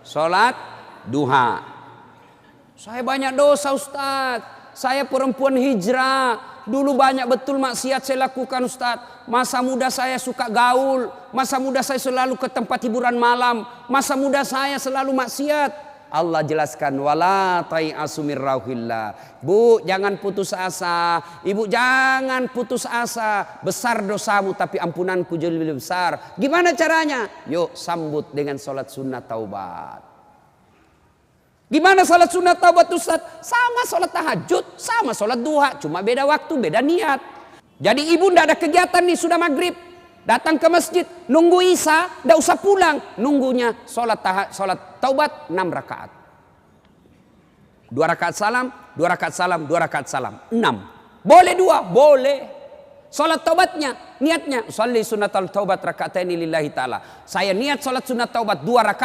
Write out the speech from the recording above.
sholat duha. Saya banyak dosa Ustadz, saya perempuan hijrah, dulu banyak betul maksiat saya lakukan Ustadz. Masa muda saya suka gaul, masa muda saya selalu ke tempat hiburan malam, masa muda saya selalu maksiat. Allah jelaskan, wala tai'asu mir rauhillah. Bu, jangan putus asa. Ibu jangan putus asa. Besar dosamu tapi ampunanku jauh lebih besar. Gimana caranya? Yuk sambut dengan sholat sunnah taubat. Gimana sholat sunnah taubat Ustaz? Sama sholat tahajud, sama sholat duha, cuma beda waktu, beda niat. Jadi ibu ndak ada kegiatan nih, sudah maghrib, datang ke masjid, nunggu isya, ndak usah pulang, nunggunya sholat taubat 6 rakaat. 2 rakaat salam, 2 rakaat salam, 2 rakaat salam, 6. Boleh 2, boleh. Sholat taubatnya, niatnya, sholli sunnatal taubat raka'ataini lillahi ta'ala. Saya niat sholat sunat taubat 2 rakaat.